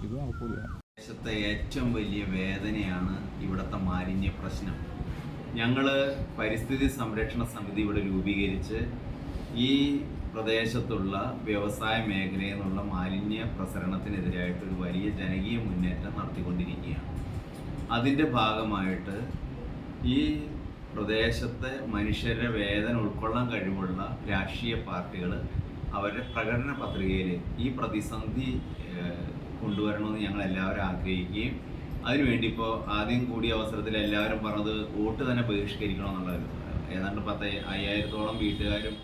ഇത് നടക്കില്ല. ദേശത്തെ ഏറ്റവും വലിയ വേദനയാണ് ഇവിടുത്തെ മാലിന്യ പ്രശ്നം. ഞങ്ങൾ പരിസ്ഥിതി സംരക്ഷണ സമിതി ഇവിടെ രൂപീകരിച്ച് ഈ പ്രദേശത്തുള്ള വ്യവസായ മേഖലയിൽ നിന്നുള്ള മാലിന്യ പ്രസരണത്തിനെതിരായിട്ടൊരു വലിയ ജനകീയ മുന്നേറ്റം നടത്തിക്കൊണ്ടിരിക്കുകയാണ്. അതിൻ്റെ ഭാഗമായിട്ട് ഈ പ്രദേശത്തെ മനുഷ്യരുടെ വേദന ഉൾക്കൊള്ളാൻ കഴിവുള്ള രാഷ്ട്രീയ പാർട്ടികൾ അവരുടെ പ്രകടന പത്രികയിൽ ഈ പ്രതിസന്ധി കൊണ്ടുവരണമെന്ന് ഞങ്ങൾ എല്ലാവരും ആഗ്രഹിക്കുകയും അതിനുവേണ്ടി ഇപ്പോൾ ആദ്യം കൂടിയ അവസരത്തിൽ എല്ലാവരും പറഞ്ഞത് വോട്ട് തന്നെ ബഹിഷ്കരിക്കണമെന്നുള്ളത്. ഏതാണ്ട് 5000-ഓളം വീട്ടുകാരും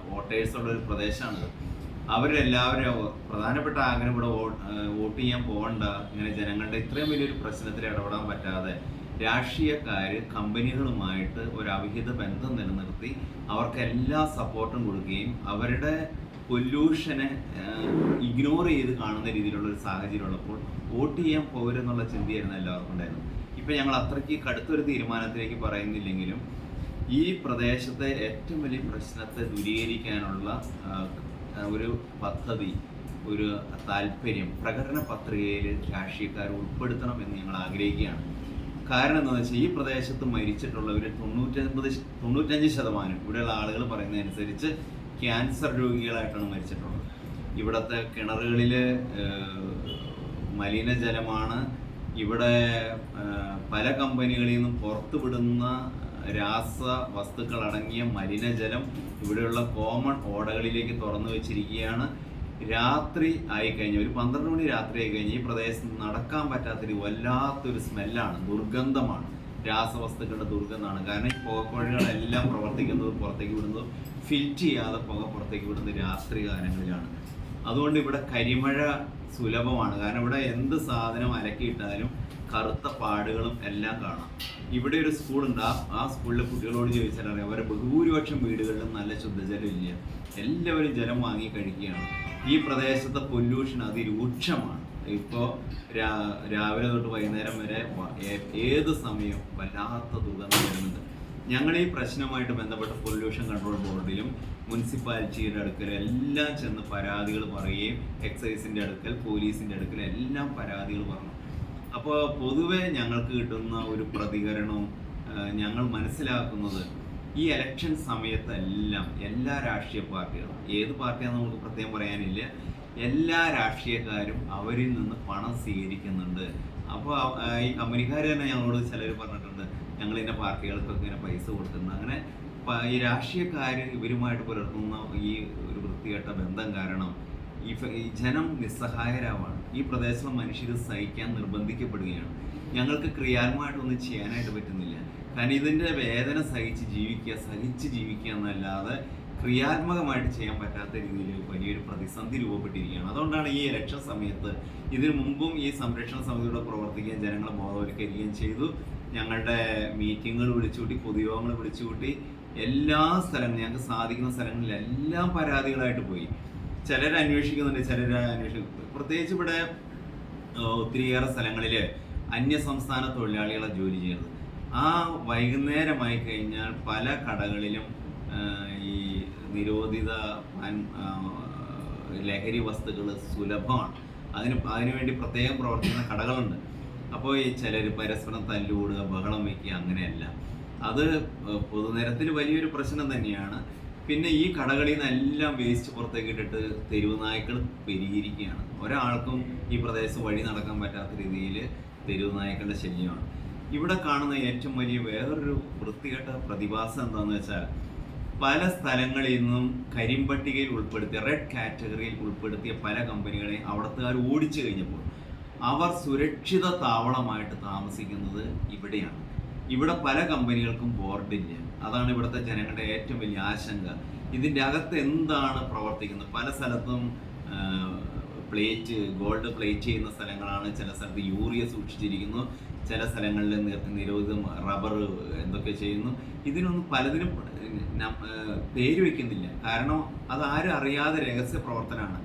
വോട്ടേഴ്സുള്ളൊരു പ്രദേശമാണിത്. അവരെല്ലാവരും പ്രധാനപ്പെട്ട ആഗ്രഹം ഇവിടെ വോട്ട് ചെയ്യാൻ പോകണ്ട, ഇങ്ങനെ ജനങ്ങളുടെ ഇത്രയും വലിയൊരു പ്രശ്നത്തിൽ ഇടപെടാൻ പറ്റാതെ രാഷ്ട്രീയക്കാർ കമ്പനികളുമായിട്ട് ഒരു അവിഹിത ബന്ധം നിലനിർത്തി അവർക്ക് എല്ലാ സപ്പോർട്ടും കൊടുക്കുകയും അവരുടെ പൊല്യൂഷനെ ഇഗ്നോർ ചെയ്ത് കാണുന്ന രീതിയിലുള്ളൊരു സാഹചര്യം ഉള്ളപ്പോൾ വോട്ട് ചെയ്യാൻ പോരുന്നുള്ള ചിന്തയായിരുന്നു എല്ലാവർക്കും ഉണ്ടായിരുന്നു. ഇപ്പം ഞങ്ങൾ അത്രയ്ക്ക് കടുത്തൊരു തീരുമാനത്തിലേക്ക് പറയുന്നില്ലെങ്കിലും ഈ പ്രദേശത്തെ ഏറ്റവും വലിയ പ്രശ്നത്തെ ദൂരീകരിക്കാനുള്ള ഒരു പദ്ധതി, ഒരു താല്പര്യം പ്രകടന പത്രികയിൽ രാഷ്ട്രീയക്കാർ ഉൾപ്പെടുത്തണം എന്ന് ഞങ്ങൾ ആഗ്രഹിക്കുകയാണ്. കാരണം എന്താണെന്ന് വെച്ചാൽ ഈ പ്രദേശത്ത് മരിച്ചിട്ടുള്ളവർ 95% ഇവിടെയുള്ള ആളുകൾ പറയുന്നതനുസരിച്ച് ക്യാൻസർ രോഗികളായിട്ടാണ് മരിച്ചിട്ടുള്ളത്. ഇവിടുത്തെ കിണറുകളിൽ മലിനജലമാണ്. ഇവിടെ പല കമ്പനികളിൽ നിന്നും പുറത്തുവിടുന്ന രാസവസ്തുക്കളടങ്ങിയ മലിനജലം ഇവിടെയുള്ള കോമൺ ഓടകളിലേക്ക് തുറന്നു വെച്ചിരിക്കുകയാണ്. രാത്രി ആയിക്കഴിഞ്ഞാൽ ഒരു 12 മണി രാത്രി ആയിക്കഴിഞ്ഞാൽ ഈ പ്രദേശത്ത് നടക്കാൻ പറ്റാത്തൊരു വല്ലാത്തൊരു സ്മെല്ലാണ്, ദുർഗന്ധമാണ്, രാസവസ്തുക്കളുടെ ദുർഗന്ധമാണ്. കാരണം ഈ പുകക്കുഴലുകളെല്ലാം പ്രവർത്തിക്കുന്നത് പുറത്തേക്ക് വിടുന്നത് ഫിൽറ്റ് ചെയ്യാതെ പുക പുറത്തേക്ക് വിടുന്നത് രാത്രി കാലങ്ങളിലാണ്. അതുകൊണ്ട് ഇവിടെ കരിമഴ സുലഭമാണ്. കാരണം ഇവിടെ എന്ത് സാധനം അലക്കിയിട്ടാലും കറുത്ത പാടുകളും എല്ലാം കാണാം. ഇവിടെ ഒരു സ്കൂളുണ്ട്. ആ സ്കൂളിലെ കുട്ടികളോട് ചോദിച്ചാൽ അറിയാം, അവരുടെ ബഹുഭൂരിപക്ഷം വീടുകളിലും നല്ല ശുദ്ധജലം ഇല്ല. എല്ലാവരും ജലം വാങ്ങി കഴിക്കുകയാണ്. ഈ പ്രദേശത്തെ പൊല്യൂഷൻ അതിരൂക്ഷമാണ്. ഇപ്പോൾ രാവിലെ തൊട്ട് വൈകുന്നേരം വരെ ഏത് സമയവും വല്ലാത്ത ദുർഗന്ധം വരുന്നുണ്ട്. ഞങ്ങൾ ഈ പ്രശ്നമായിട്ട് ബന്ധപ്പെട്ട പൊല്യൂഷൻ കൺട്രോൾ ബോർഡിലും മുനിസിപ്പാലിറ്റിയുടെ അടുക്കൽ എല്ലാം ചെന്ന് പരാതികൾ പറയുകയും എക്സൈസിൻ്റെ അടുക്കൽ, പോലീസിൻ്റെ അടുക്കൽ എല്ലാം പരാതികൾ പറഞ്ഞു. അപ്പോൾ പൊതുവെ ഞങ്ങൾക്ക് കിട്ടുന്ന ഒരു പ്രതികരണവും ഞങ്ങൾ മനസ്സിലാക്കുന്നത് ഈ ഇലക്ഷൻ സമയത്തെല്ലാം എല്ലാ രാഷ്ട്രീയ പാർട്ടികളും, ഏത് പാർട്ടിയാണെന്ന് നമുക്ക് പ്രത്യേകം പറയാനില്ല, എല്ലാ രാഷ്ട്രീയക്കാരും അവരിൽ നിന്ന് പണം സ്വീകരിക്കുന്നുണ്ട്. അപ്പോൾ ഈ കമ്പനിക്കാർ തന്നെ ഞങ്ങളോട് ചിലർ പറഞ്ഞിട്ടുണ്ട്, ഞങ്ങൾ ഇങ്ങനെ പാർട്ടികൾക്കൊക്കെ ഇങ്ങനെ പൈസ കൊടുത്തിട്ടുണ്ട്. അങ്ങനെ ഈ രാഷ്ട്രീയക്കാർ ഇവരുമായിട്ട് പുലർത്തുന്ന ഈ ഒരു വൃത്തികെട്ട ബന്ധം കാരണം ഈ ജനം നിസ്സഹായരാവാണ്. ഈ പ്രദേശത്തുള്ള മനുഷ്യർ സഹിക്കാൻ നിർബന്ധിക്കപ്പെടുകയാണ്. ഞങ്ങൾക്ക് ക്രിയാത്മകമായിട്ടൊന്നും ചെയ്യാനായിട്ട് പറ്റുന്നില്ല. കാരണം ഇതിൻ്റെ വേദന സഹിച്ച് ജീവിക്കുക എന്നല്ലാതെ ക്രിയാത്മകമായിട്ട് ചെയ്യാൻ പറ്റാത്ത രീതിയിൽ വലിയൊരു പ്രതിസന്ധി രൂപപ്പെട്ടിരിക്കുകയാണ്. അതുകൊണ്ടാണ് ഈ ഇലക്ഷൻ സമയത്ത്, ഇതിനു മുമ്പും ഈ സംരക്ഷണ സമിതിയോടെ പ്രവർത്തിക്കുകയും ജനങ്ങളെ ബോധവൽക്കരിക്കുകയും ചെയ്തു. ഞങ്ങളുടെ മീറ്റിങ്ങുകൾ വിളിച്ചുകൂട്ടി, പൊതുയോഗങ്ങൾ വിളിച്ചുകൂട്ടി, എല്ലാ സ്ഥലങ്ങളും ഞങ്ങൾക്ക് സാധിക്കുന്ന സ്ഥലങ്ങളിലെല്ലാം പരാതികളായിട്ട് പോയി. ചിലർ അന്വേഷിക്കുന്നുണ്ട്, പ്രത്യേകിച്ച് ഇവിടെ ഒത്തിരിയേറെ സ്ഥലങ്ങളിൽ അന്യസംസ്ഥാന തൊഴിലാളികളെ ജോലി ചെയ്യുന്നത്. ആ വൈകുന്നേരമായി കഴിഞ്ഞാൽ പല കടകളിലും ഈ നിരോധിത ലഹരി വസ്തുക്കൾ സുലഭമാണ്. അതിനുവേണ്ടി പ്രത്യേകം പ്രവർത്തിക്കുന്ന കടകളുണ്ട്. അപ്പോൾ ഈ ചിലർ പരസ്പരം തല്ലുകൂടുക, ബഹളം വയ്ക്കുക, അങ്ങനെയല്ല. അത് പൊതുനിരത്തിൽ വലിയൊരു പ്രശ്നം തന്നെയാണ്. പിന്നെ ഈ കടകളിൽ നിന്നെല്ലാം വേസ്റ്റ് പുറത്തേക്ക് ഇട്ടിട്ട് തെരുവ് നായ്ക്കൾ പെരുകിയിരിക്കുകയാണ്. ഒരാൾക്കും ഈ പ്രദേശത്ത് വഴി നടക്കാൻ പറ്റാത്ത രീതിയിൽ തെരുവ് നായ്ക്കളുടെ ശല്യമാണ്. ഇവിടെ കാണുന്ന ഏറ്റവും വലിയ വേറൊരു വൃത്തികെട്ട പ്രതിഭാസം എന്താണെന്ന് വെച്ചാൽ, പല സ്ഥലങ്ങളിൽ നിന്നും കരിമ്പട്ടികയിൽ ഉൾപ്പെടുത്തിയ, റെഡ് കാറ്റഗറിയിൽ ഉൾപ്പെടുത്തിയ പല കമ്പനികളെയും അവിടുത്തുകാർ ഓടിച്ചു കഴിഞ്ഞപ്പോൾ അവർ സുരക്ഷിത താവളമായിട്ട് താമസിക്കുന്നത് ഇവിടെയാണ്. ഇവിടെ പല കമ്പനികൾക്കും ബോർഡില്ല. അതാണ് ഇവിടുത്തെ ജനങ്ങളുടെ ഏറ്റവും വലിയ ആശങ്ക. ഇതിൻ്റെ അകത്ത് എന്താണ് പ്രവർത്തിക്കുന്നത്? പല സ്ഥലത്തും ഗോൾഡ് പ്ലേറ്റ് ചെയ്യുന്ന സ്ഥലങ്ങളാണ്. ചില സ്ഥലത്ത് യൂറിയ സൂക്ഷിച്ചിരിക്കുന്നു, ചില സ്ഥലങ്ങളിൽ നിരോധിത റബ്ബർ എന്തൊക്കെ ചെയ്യുന്നു. പലതിനും പേര് വയ്ക്കുന്നില്ല. കാരണം അതാരും അറിയാതെ രഹസ്യ പ്രവർത്തനമാണ്.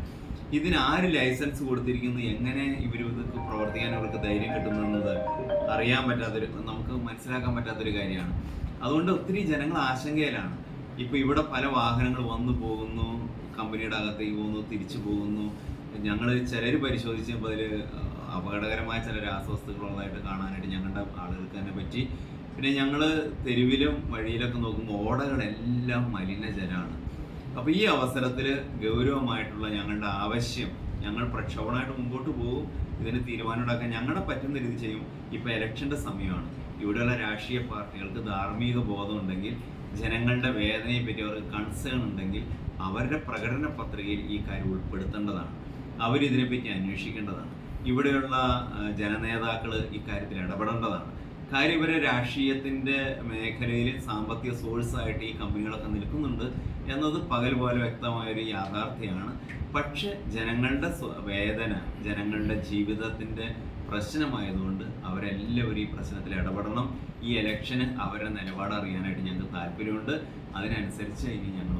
ഇതിനാര് ലൈസൻസ് കൊടുത്തിരിക്കുന്നു, എങ്ങനെ ഇതൊക്കെ പ്രവർത്തിക്കാൻ അവർക്ക് ധൈര്യം കിട്ടുന്നത് അറിയാൻ പറ്റാത്തൊരു, നമുക്ക് മനസ്സിലാക്കാൻ പറ്റാത്തൊരു കാര്യമാണ്. അതുകൊണ്ട് ഒത്തിരി ജനങ്ങൾ ആശങ്കയിലാണ്. ഇപ്പോൾ ഇവിടെ പല വാഹനങ്ങൾ വന്നു പോകുന്നു, കമ്പനിയുടെ അകത്തേക്ക് പോകുന്നു, തിരിച്ചു പോകുന്നു. ഞങ്ങൾ ചിലർ പരിശോധിച്ചപ്പോൾ അതിൽ അപകടകരമായ ചില രാസവസ്തുക്കളുള്ളതായിട്ട് കാണാനായിട്ട് ഞങ്ങളുടെ ആളുകൾക്ക് തന്നെ പറ്റി. പിന്നെ ഞങ്ങൾ തെരുവിലും വഴിയിലൊക്കെ നോക്കുമ്പോൾ ഓടകളെല്ലാം മലിനജലമാണ്. അപ്പോൾ ഈ അവസരത്തിൽ ഗൗരവമായിട്ടുള്ള ഞങ്ങളുടെ ആവശ്യം, ഞങ്ങൾ പ്രക്ഷോഭണമായിട്ട് മുമ്പോട്ട് പോകും. ഇതിന് തീരുമാനമുണ്ടാക്കാൻ ഞങ്ങളെ പറ്റുന്ന രീതി ചെയ്യും. ഇപ്പോൾ ഇലക്ഷൻ്റെ സമയമാണ്. ഇവിടെയുള്ള രാഷ്ട്രീയ പാർട്ടികൾക്ക് ധാർമ്മിക ബോധം ഉണ്ടെങ്കിൽ, ജനങ്ങളുടെ വേദനയെ പറ്റി അവർക്ക് കൺസേൺ ഉണ്ടെങ്കിൽ അവരുടെ പ്രകടന പത്രികയിൽ ഈ കാര്യം ഉൾപ്പെടുത്തേണ്ടതാണ്. അവരിതിനെപ്പറ്റി അന്വേഷിക്കേണ്ടതാണ്. ഇവിടെയുള്ള ജനനേതാക്കൾ ഇക്കാര്യത്തിൽ ഇടപെടേണ്ടതാണ്. കാര്യം ഇവരെ രാഷ്ട്രീയത്തിൻ്റെ മേഖലയിൽ സാമ്പത്തിക സോഴ്സായിട്ട് ഈ കമ്പനികളൊക്കെ നിൽക്കുന്നുണ്ട് എന്നത് പകൽ പോലെ വ്യക്തമായൊരു യാഥാർത്ഥ്യമാണ്. പക്ഷെ ജനങ്ങളുടെ വേദന, ജനങ്ങളുടെ ജീവിതത്തിൻ്റെ പ്രശ്നമായതുകൊണ്ട് അവരെല്ലാവരും ഈ പ്രശ്നത്തിൽ ഇടപെടണം. ഈ ഇലക്ഷന് അവരുടെ നിലപാട് അറിയാനായിട്ട് ഞങ്ങൾക്ക് താല്പര്യമുണ്ട്. അതിനനുസരിച്ച് ഇനി ഞങ്ങൾ